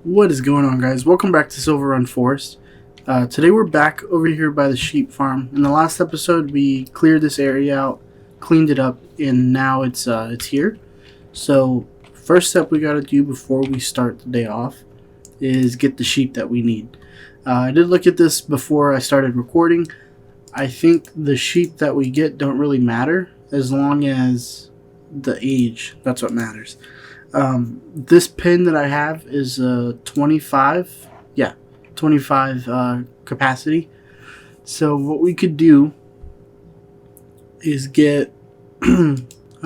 What is going on, guys? Welcome back to Silver Run Forest. Today we're back over here by the sheep farm. In the last episode we cleared this area out, cleaned it up, and now it's here. So first step we gotta do before we start the day off is get the sheep that we need. I did look at this before I started recording. I think the sheep that we get don't really matter as long as the age. That's what matters. This pin that I have is 25 capacity. So what we could do is get I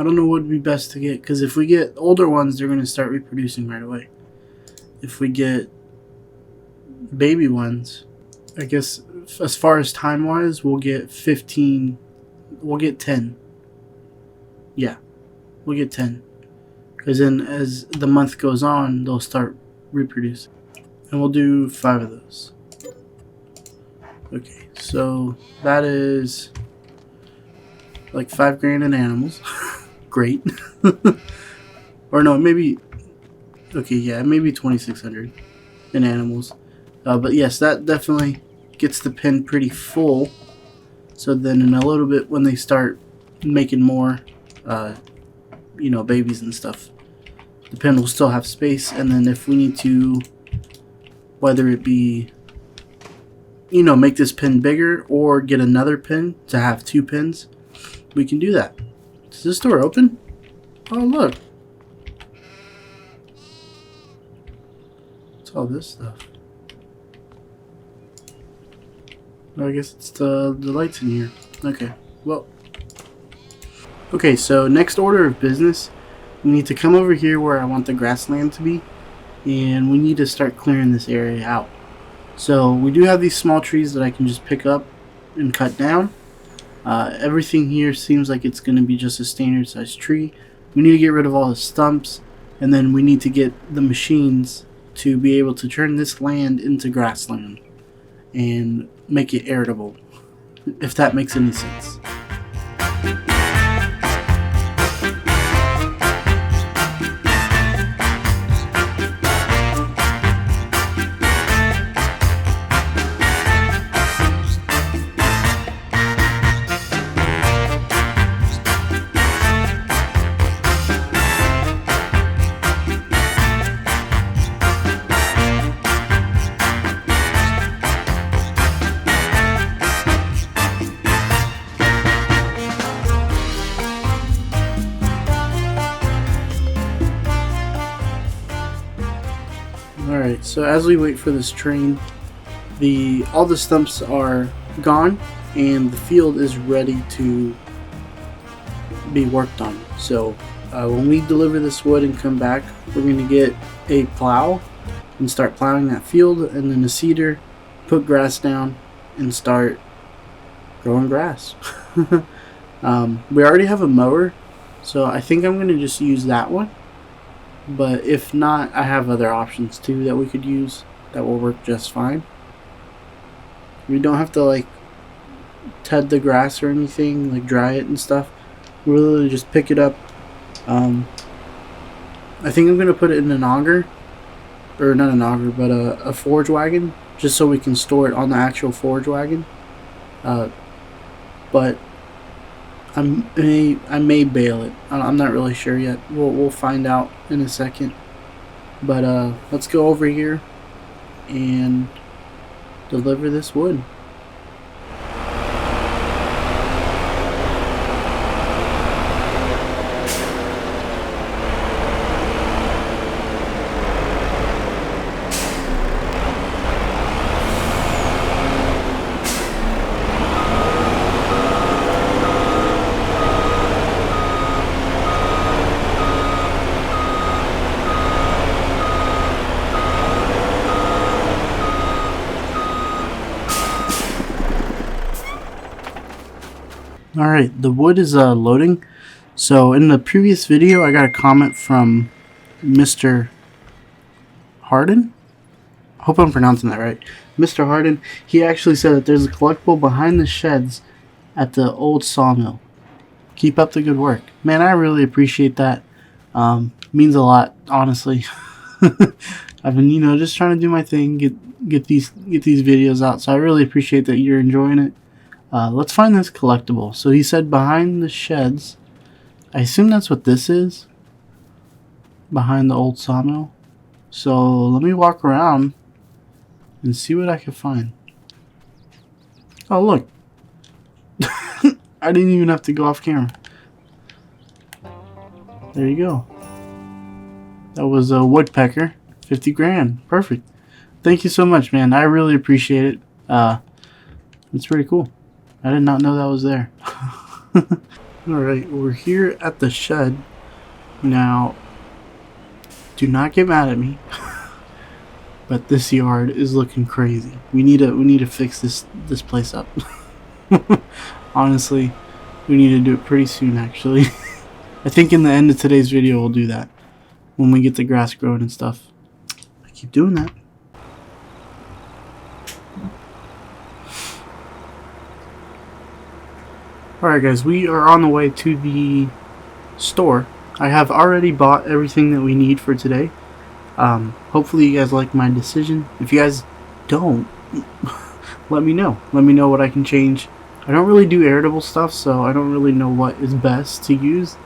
don't know what would be best to get, because if we get older ones they're going to start reproducing right away. If we get baby ones, I guess as far as time wise we'll get 10. Yeah, we'll get 10. Because then as the month goes on, they'll start reproducing. And we'll do 5 of those. Okay, so that is like 5 grand in animals. Great. Or no, maybe, okay, yeah, maybe 2,600 in animals. But yes, that definitely gets the pen pretty full. So then in a little bit when they start making more, babies and stuff, the pen will still have space. And then if we need to, whether it be, make this pen bigger or get another pen to have 2 pens, we can do that. Is this door open? Oh, look. What's all this stuff? Oh, I guess it's the lights in here. Okay, well. Okay, so next order of business, we need to come over here where I want the grassland to be, and we need to start clearing this area out. So we do have these small trees that I can just pick up and cut down. Everything here seems like it's going to be just a standard sized tree. We need to get rid of all the stumps, and then we need to get the machines to be able to turn this land into grassland and make it arable, if that makes any sense. Alright, so as we wait for this train, all the stumps are gone and the field is ready to be worked on. So when we deliver this wood and come back, we're going to get a plow and start plowing that field, and then a seeder, put grass down and start growing grass. We already have a mower, so I think I'm going to just use that one. But if not, I have other options too that we could use that will work just fine. We don't have to like ted the grass or anything, like dry it and stuff. We literally just pick it up. I think I'm gonna put it in an auger, or not an auger, but a forage wagon, just so we can store it on the actual forage wagon. But I may bale it. I'm not really sure yet. We'll find out in a second. But let's go over here and deliver this wood. Alright, the wood is loading. So in the previous video I got a comment from Mr. Harden. I hope I'm pronouncing that right. Mr. Harden, he actually said that there's a collectible behind the sheds at the old sawmill. Keep up the good work. Man, I really appreciate that. Means a lot, honestly. I've been, just trying to do my thing, get these videos out. So I really appreciate that you're enjoying it. Let's find this collectible. So he said behind the sheds. I assume that's what this is. Behind the old sawmill. So let me walk around and see what I can find. Oh, look. I didn't even have to go off camera. There you go. That was a woodpecker. 50 grand. Perfect. Thank you so much, man. I really appreciate it. It's pretty cool. I did not know that was there. Alright, we're here at the shed. Now, do not get mad at me. But this yard is looking crazy. We need to fix this place up. Honestly, we need to do it pretty soon, actually. I think in the end of today's video we'll do that. When we get the grass growing and stuff. I keep doing that. Alright guys, we are on the way to the store. I have already bought everything that we need for today. Hopefully you guys like my decision. If you guys don't, let me know. Let me know what I can change. I don't really do irritable stuff, so I don't really know what is best to use.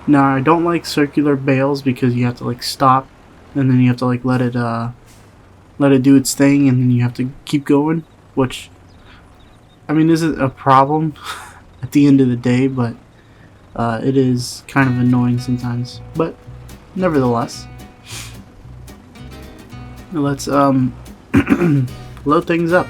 Now, I don't like circular bales because you have to like stop and then you have to like let it do its thing and then you have to keep going, which I mean isn't a problem at the end of the day, but it is kind of annoying sometimes. But nevertheless, let's load things up.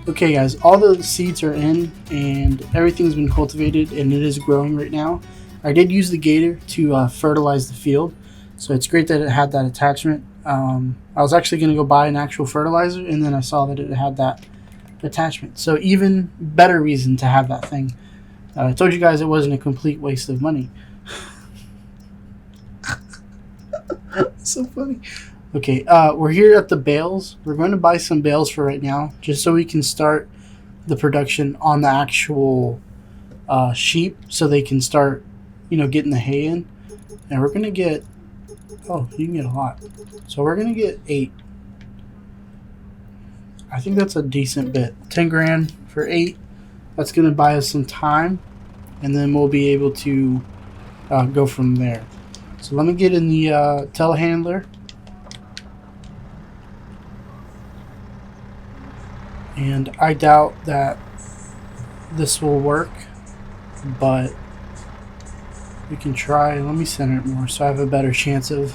Okay guys, all the seeds are in and everything's been cultivated and it is growing right now. I did use the gator to fertilize the field, so it's great that it had that attachment. I was actually going to go buy an actual fertilizer and then I saw that it had that attachment, so even better reason to have that thing. I told you guys it wasn't a complete waste of money. So funny. Okay, we're here at the bales. We're going to buy some bales for right now, just so we can start the production on the actual sheep, so they can start, getting the hay in. And we're going to get, oh, you can get a lot. So we're going to get 8. I think that's a decent bit. 10 grand for 8. That's going to buy us some time, and then we'll be able to go from there. So let me get in the telehandler. And I doubt that this will work. but we can try. Let me center it more so I have a better chance of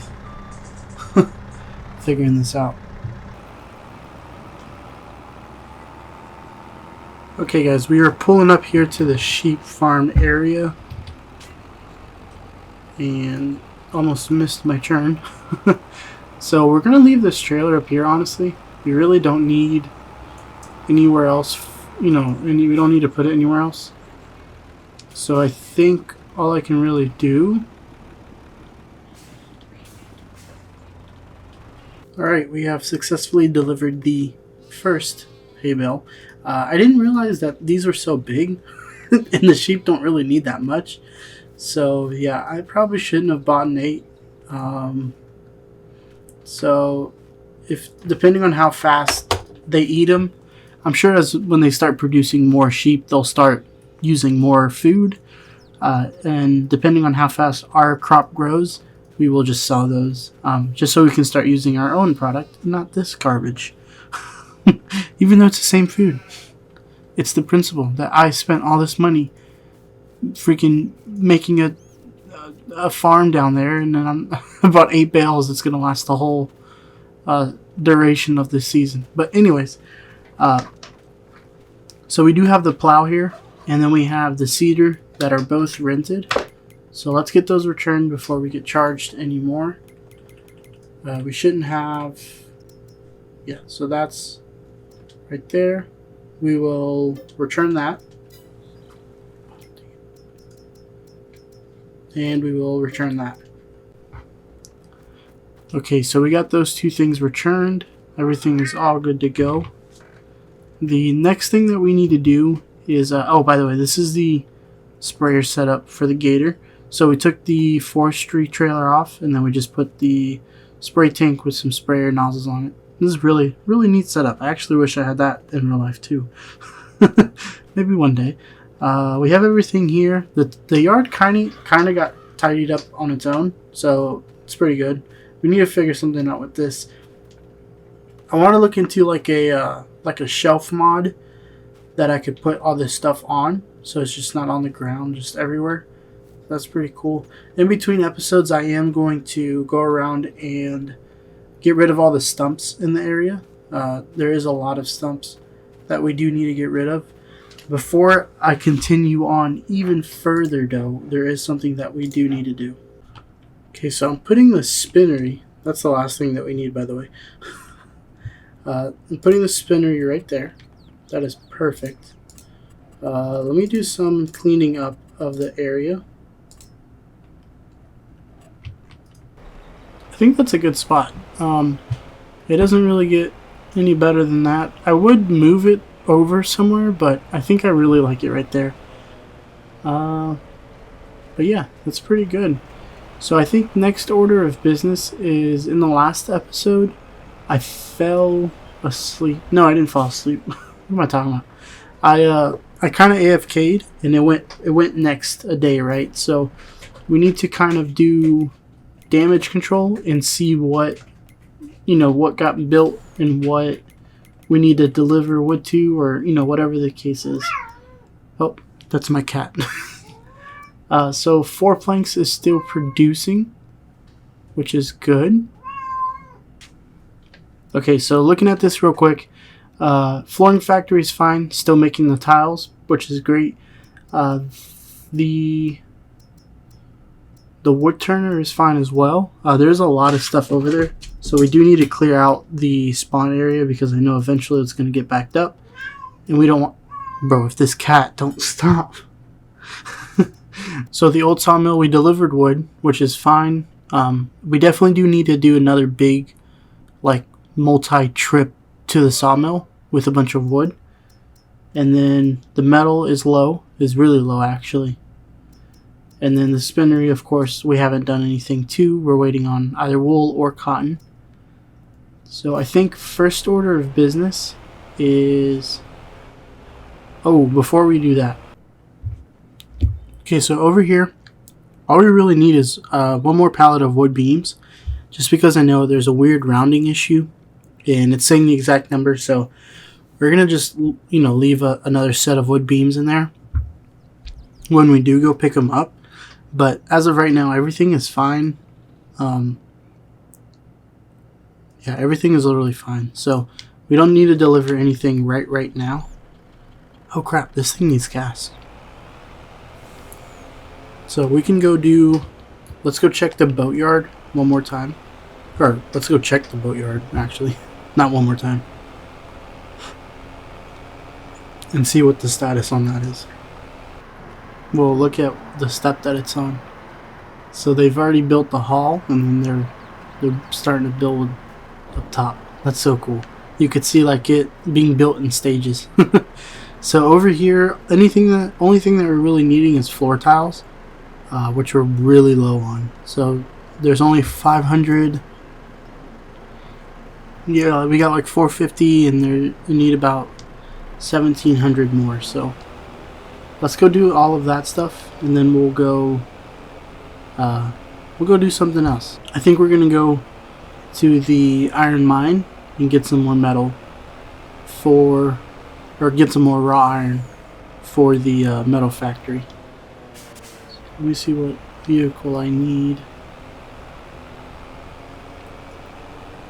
figuring this out. Okay guys, we are pulling up here to the sheep farm area and almost missed my turn. So we're gonna leave this trailer up here. Honestly, we really don't need anywhere else, you know, we don't need to put it anywhere else. So I think all I can really do. Alright, we have successfully delivered the first hay bale. I didn't realize that these were so big and the sheep don't really need that much. So yeah, I probably shouldn't have bought an 8. So if depending on how fast they eat them, I'm sure as when they start producing more sheep, they'll start using more food. And depending on how fast our crop grows, we will just sell those, just so we can start using our own product, not this garbage. Even though it's the same food. It's the principle that I spent all this money freaking making a farm down there, and then I'm about 8 bales. It's going to last the whole duration of this season. But anyways, so we do have the plow here, and then we have the seeder that are both rented. So let's get those returned before we get charged anymore. We shouldn't have... Yeah, so that's right there. We will return that. And we will return that. Okay, so we got those two things returned. Everything is all good to go. The next thing that we need to do is... oh, by the way, this is the sprayer setup for the Gator. So we took the forestry trailer off, and then we just put the spray tank with some sprayer nozzles on it. This is really neat setup. I actually wish I had that in real life too. Maybe one day. We have everything here. The yard kind of got tidied up on its own, so it's pretty good. We need to figure something out with this. I want to look into like a shelf mod that I could put all this stuff on, so it's just not on the ground, just everywhere. That's pretty cool. In between episodes, I am going to go around and get rid of all the stumps in the area. There is a lot of stumps that we do need to get rid of. Before I continue on even further though, there is something that we do need to do. Okay, so I'm putting the spinnery. That's the last thing that we need, by the way. I'm putting the spinnery right there. That is perfect. Let me do some cleaning up of the area. I think that's a good spot. It doesn't really get any better than that. I would move it over somewhere, but I think I really like it right there. But yeah, that's pretty good. So I think next order of business is, in the last episode, I fell asleep. No, I didn't fall asleep. What am I talking about? I kind of AFK'd, and it went next a day, right? So we need to kind of do damage control and see what got built and what we need to deliver wood to, or whatever the case is. Oh, that's my cat. So 4 planks is still producing, which is good. Okay, so looking at this real quick, flooring factory is fine, still making the tiles, which is great. The wood turner is fine as well. There's a lot of stuff over there, so we do need to clear out the spawn area because I know eventually it's going to get backed up, and we don't want... Bro, if this cat don't stop. So the old sawmill, we delivered wood, which is fine. We definitely do need to do another big, like, multi-trip to the sawmill with a bunch of wood. And then the metal is really low actually. And then the spinnery, of course, we haven't done anything to. We're waiting on either wool or cotton. So I think first order of business is... Oh, before we do that. Okay, so over here, all we really need is one more pallet of wood beams. Just because I know there's a weird rounding issue, and it's saying the exact number, so we're going to just, leave another set of wood beams in there. when we do go pick them up. But as of right now, everything is fine. Yeah, everything is literally fine. So we don't need to deliver anything right now. Oh crap, this thing needs gas. So we can go do... Let's go check the boatyard one more time. Or let's go check the boatyard, actually. Not one more time. And see what the status on that is. We'll look at the step that it's on. So they've already built the hall, and then they're starting to build up top. That's so cool. You could see like it being built in stages. So over here, only thing that we're really needing is floor tiles, which we're really low on. So there's only 500. Yeah, we got like 450, and we need about 1,700 more. So let's go do all of that stuff, and then we'll go do something else. I think we're gonna go to the iron mine and get some more metal or get some more raw iron for the metal factory. So let me see what vehicle I need.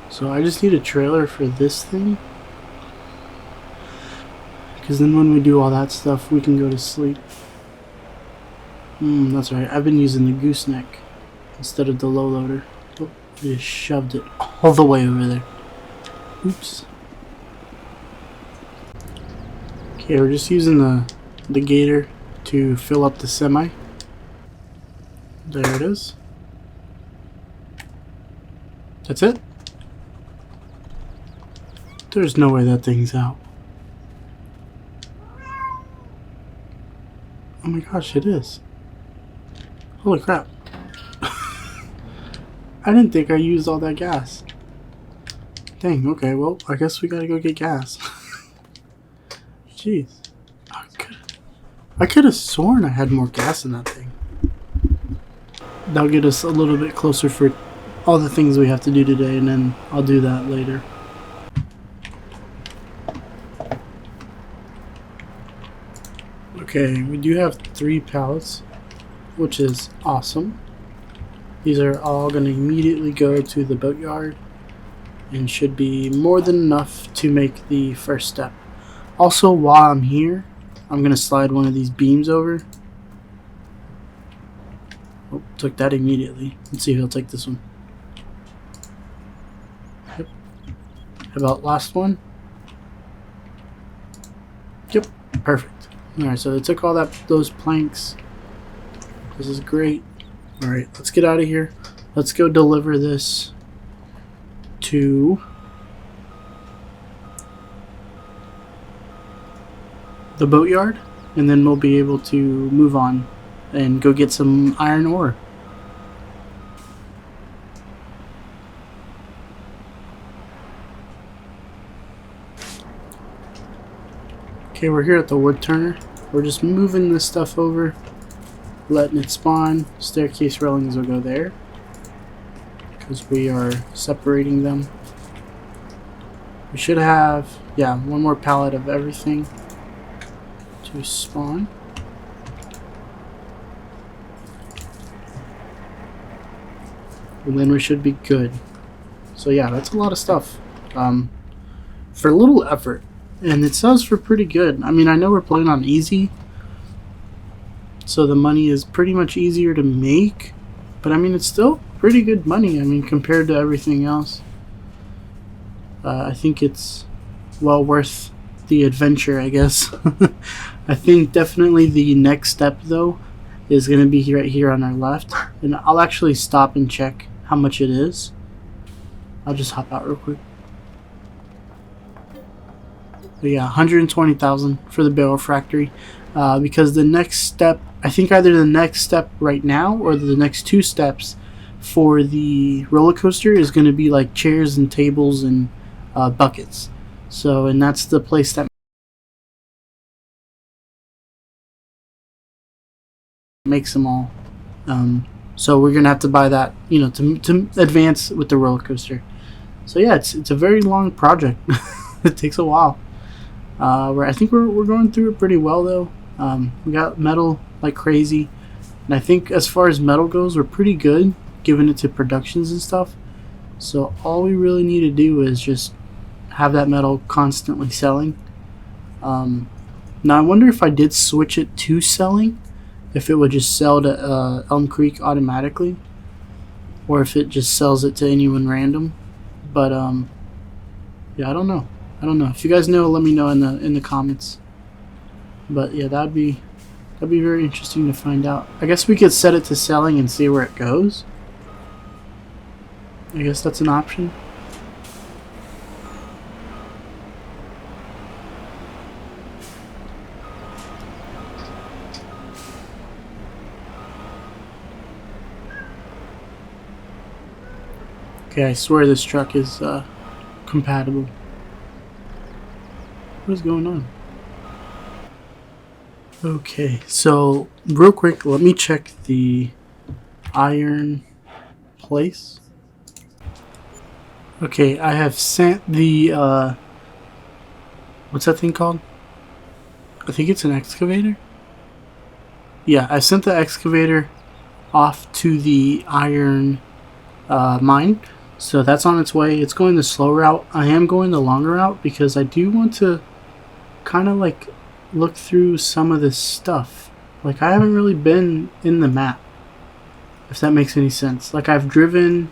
So I just need a trailer for this thing, because then when we do all that stuff, we can go to sleep. That's right. I've been using the gooseneck instead of the low loader. Oh, I just shoved it all the way over there. Oops. Okay, we're just using the gator to fill up the semi. There it is. That's it? There's no way that thing's out. Oh my gosh, it is. Holy crap. I didn't think I used all that gas. Dang, okay, well, I guess we gotta go get gas. Jeez. I could have sworn I had more gas in that thing. That'll get us a little bit closer for all the things we have to do today, and then I'll do that later. Okay, we do have 3 pallets, which is awesome. These are all going to immediately go to the boatyard and should be more than enough to make the first step. Also, while I'm here, I'm going to slide one of these beams over. Oh, took that immediately. Let's see if he'll take this one. Yep. How about last one? Yep, perfect. Alright, so they took all those planks. This is great. Alright, let's get out of here. Let's go deliver this to the boatyard, and then we'll be able to move on and go get some iron ore. Okay, we're here at the wood turner. We're just moving this stuff over, letting it spawn. Staircase railings will go there because we are separating them. We should have, yeah, one more pallet of everything to spawn. And then we should be good. So yeah, that's a lot of stuff for little effort. And it sells for pretty good. I mean, I know we're playing on easy, so the money is pretty much easier to make, but I mean, it's still pretty good money. I mean, compared to everything else, I think it's well worth the adventure, I guess. I think definitely the next step, though, is going to be right here on our left, and I'll actually stop and check how much it is. I'll just hop out real quick. But yeah, 120,000 for the barrel factory, because the next step, I think either the next step right now or the next 2 steps for the roller coaster is going to be like chairs and tables and buckets. So, and that's the place that makes them all. So we're gonna have to buy that, you know, to advance with the roller coaster. So yeah, it's a very long project. It takes a while. I think we're going through it pretty well though. We got metal like crazy, and I think as far as metal goes, we're pretty good giving it to productions and stuff. So all we really need to do is just have that metal constantly selling. Now I wonder if I did switch it to selling, if it would just sell to Elm Creek automatically, or if it just sells it to anyone random. But yeah, I don't know. If you guys know, let me know in the comments. But yeah, that'd be very interesting to find out. I guess we could set it to selling and see where it goes. I guess that's an option. Okay, I swear this truck is compatible. What is going on? Okay, so real quick, let me check the iron place. Okay, I have sent the what's that thing called? I think it's an excavator. Yeah, I sent the excavator off to the iron mine. So that's on its way. It's going the slow route. I am going the longer route because I do want to kind of like look through some of this stuff. Like, I haven't really been in the map, if that makes any sense. Like, I've driven,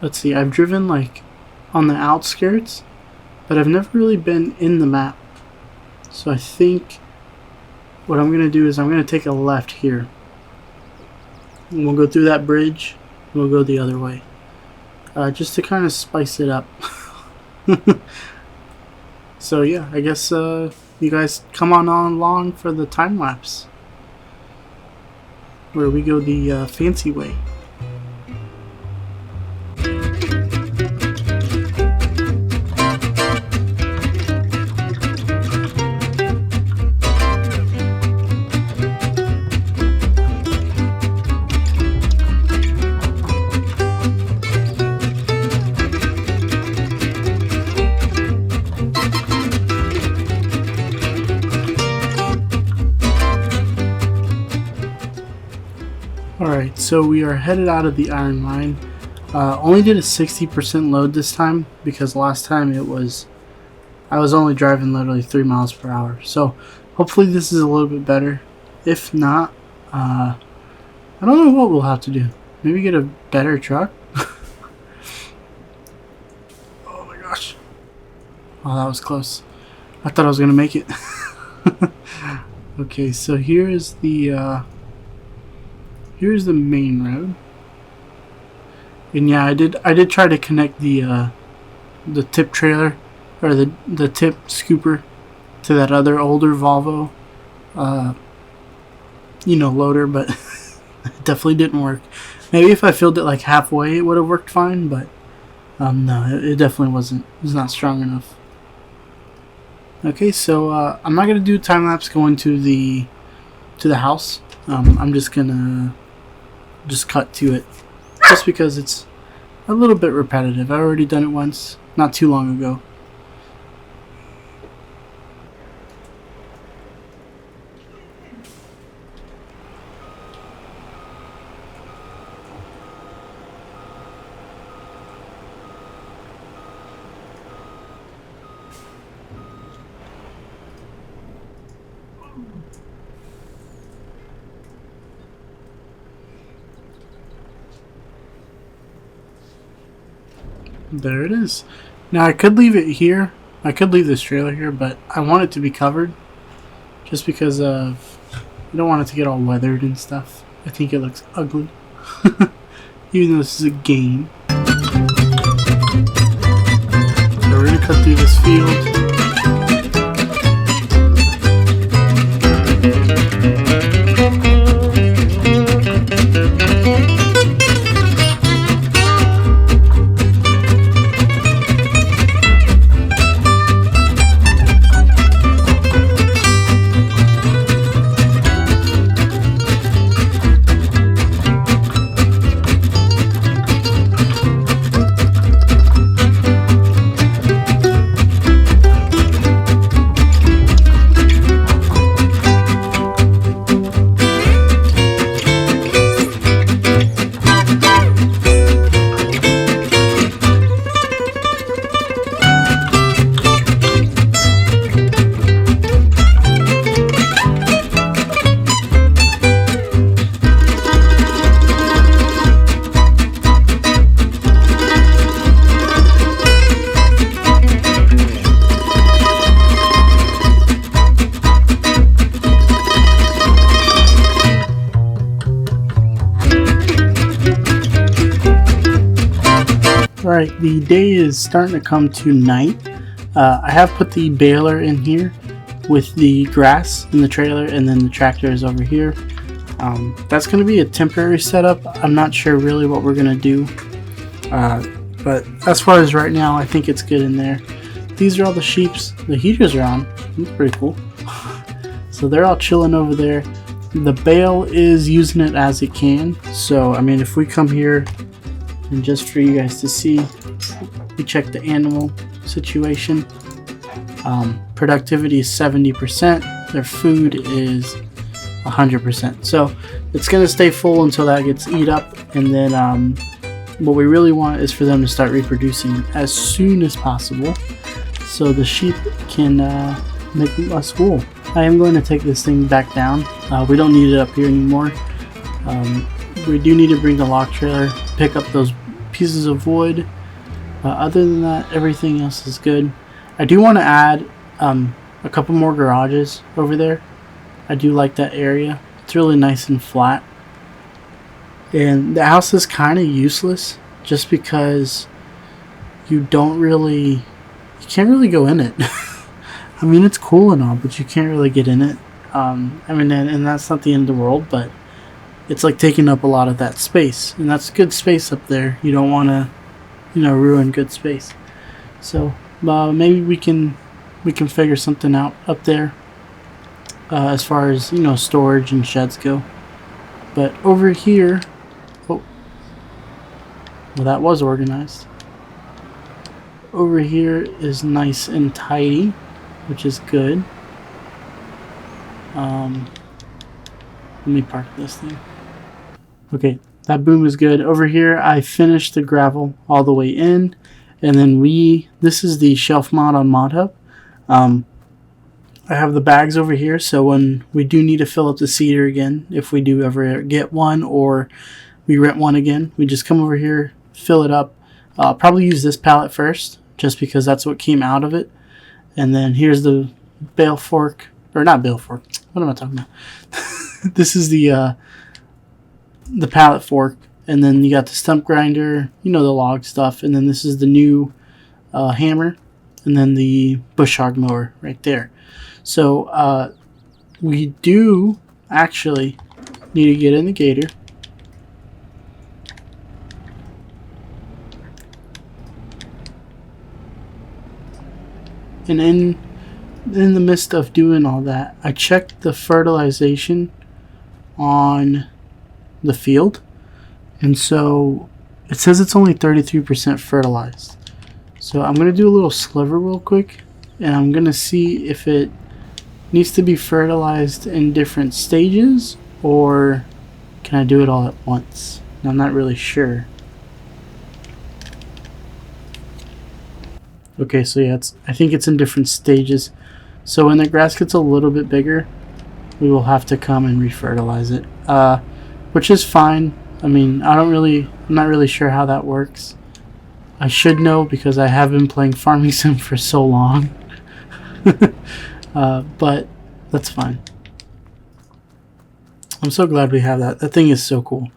let's see, I've driven like on the outskirts, but I've never really been in the map. So I think what I'm gonna do is I'm gonna take a left here, and we'll go through that bridge. We'll go the other way, just to kind of spice it up. So yeah, I guess you guys come on along for the time lapse, where we go the fancy way. Alright, so we are headed out of the iron mine. Only did a 60% load this time, because last time I was only driving literally 3 miles per hour. So hopefully this is a little bit better. If not, I don't know what we'll have to do. Maybe get a better truck? Oh my gosh. Oh, that was close. I thought I was going to make it. Okay, so here is the here's the main road, and yeah, I did try to connect the tip trailer, or the tip scooper, to that other older Volvo, loader, but it definitely didn't work. Maybe if I filled it like halfway, it would have worked fine, but no, it definitely wasn't. It was not strong enough. Okay, so I'm not gonna do time lapse going to the house. I'm just gonna cut to it, just because it's a little bit repetitive. I've already done it once, not too long ago. There it is. Now I could leave it here. I could leave this trailer here, but I want it to be covered, just because I don't want it to get all weathered and stuff. I think it looks ugly, even though this is a game. So we're gonna cut through this field. Alright, the day is starting to come to night. I have put the baler in here with the grass in the trailer, and then the tractor is over here. That's going to be a temporary setup. I'm not sure really what we're going to do. But as far as right now, I think it's good in there. These are all the sheeps. The heaters are on. That's pretty cool. So they're all chilling over there. The bale is using it as it can. So, I mean, if we come here and just for you guys to see, we check the animal situation. Productivity is 70%. Their food is 100%. So it's going to stay full until that gets eat up. And then what we really want is for them to start reproducing as soon as possible, so the sheep can make us wool. I am going to take this thing back down. We don't need it up here anymore. We do need to bring the log trailer, pick up those pieces of wood. Other than that, everything else is good. I do want to add a couple more garages over there. I do like that area. It's really nice and flat. And the house is kind of useless just because you can't really go in it. I mean, it's cool and all, but you can't really get in it. I mean, and that's not the end of the world, but it's like taking up a lot of that space, and that's good space up there. You don't want to, ruin good space. So maybe we can figure something out up there as far as storage and sheds go. But over here, well, that was organized. Over here is nice and tidy, which is good. Let me park this thing. Okay, that boom is good. Over here, I finished the gravel all the way in, and then this is the shelf mod on ModHub. I have the bags over here, so when we do need to fill up the seeder again, if we do ever get one or we rent one again, we just come over here, fill it up. I'll probably use this pallet first, just because that's what came out of it. And then here's the bale fork, or not bale fork. What am I talking about? This is the pallet fork, and then you got the stump grinder, the log stuff, and then this is the new hammer, and then the bush hog mower right there. So we do actually need to get in the gator. And in the midst of doing all that, I checked the fertilization on the field, and so it says it's only 33% fertilized. So I'm going to do a little sliver real quick, and I'm going to see if it needs to be fertilized in different stages, or can I do it all at once? I'm not really sure. Okay, so yeah, I think it's in different stages. So when the grass gets a little bit bigger, we will have to come and refertilize it, which is fine. I mean, I'm not really sure how that works. I should know because I have been playing Farming Sim for so long. But that's fine. I'm so glad we have that. That thing is so cool.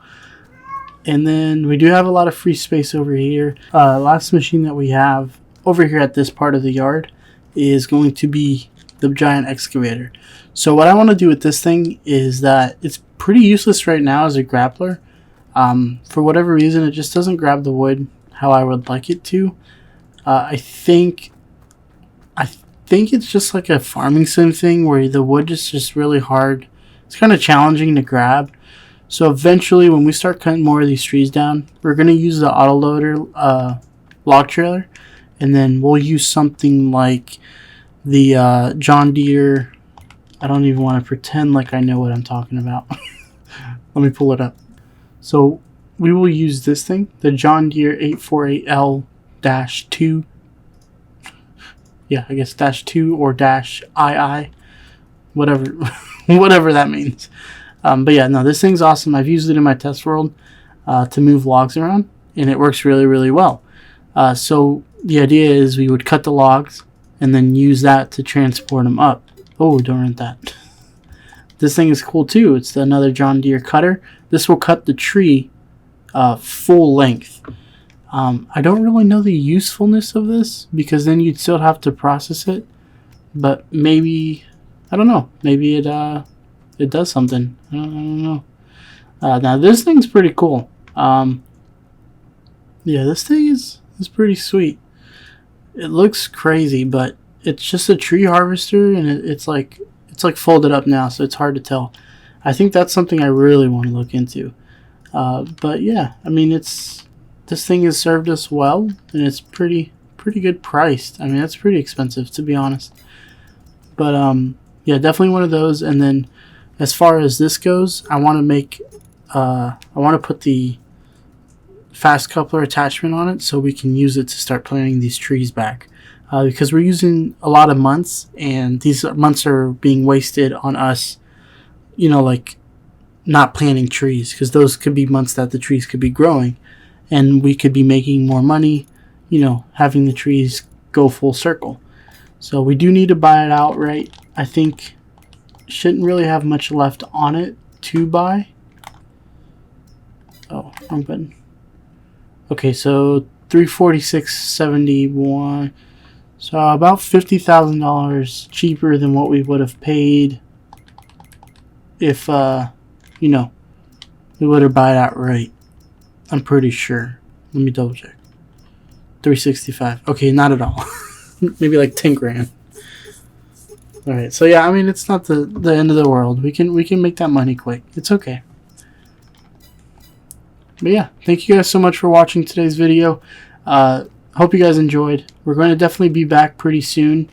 And then we do have a lot of free space over here. Last machine that we have over here at this part of the yard is going to be the giant excavator. So what I want to do with this thing is that it's pretty useless right now as a grappler. For whatever reason, it just doesn't grab the wood how I would like it to. I think it's just like a Farming Sim thing where the wood is just really hard. It's kind of challenging to grab. So eventually, when we start cutting more of these trees down, we're going to use the autoloader log trailer, and then we'll use something like the John Deere. I don't even want to pretend like I know what I'm talking about. Let me pull it up. So we will use this thing, the John Deere 848L-2. Yeah, I guess -2 or -II, whatever, whatever that means. But yeah, no, this thing's awesome. I've used it in my test world to move logs around, and it works really, really well. So the idea is we would cut the logs and then use that to transport them up. Oh, don't rent that. This thing is cool too. It's another John Deere cutter. This will cut the tree full length. I don't really know the usefulness of this because then you'd still have to process it. But maybe, I don't know. Maybe it does something. I don't know. Now this thing's pretty cool. Yeah, this thing is pretty sweet. It looks crazy, but it's just a tree harvester, and it's like folded up now, so it's hard to tell. I think that's something I really want to look into. But yeah, I mean, this thing has served us well, and it's pretty good priced. I mean, that's pretty expensive, to be honest. But yeah, definitely one of those. And then as far as this goes, I want to put the fast coupler attachment on it so we can use it to start planting these trees back. Because we're using a lot of months, and these months are being wasted on us, like not planting trees, because those could be months that the trees could be growing, and we could be making more money, having the trees go full circle. So we do need to buy it outright. I think shouldn't really have much left on it to buy. Oh, wrong button. Okay, so $346.71. So about $50,000 cheaper than what we would have paid if we would have bought it outright. I'm pretty sure. Let me double check. $365. Okay, not at all. Maybe like 10 grand. All right. So yeah, I mean, it's not the end of the world. We can make that money quick. It's okay. But yeah, thank you guys so much for watching today's video. Hope you guys enjoyed. We're going to definitely be back pretty soon,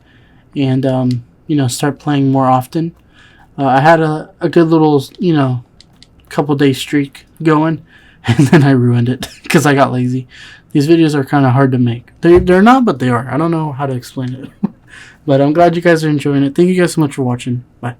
and start playing more often. I had a good little couple day streak going, and then I ruined it because I got lazy. These videos are kind of hard to make. They're not, but they are. I don't know how to explain it. But I'm glad you guys are enjoying it. Thank you guys so much for watching. Bye.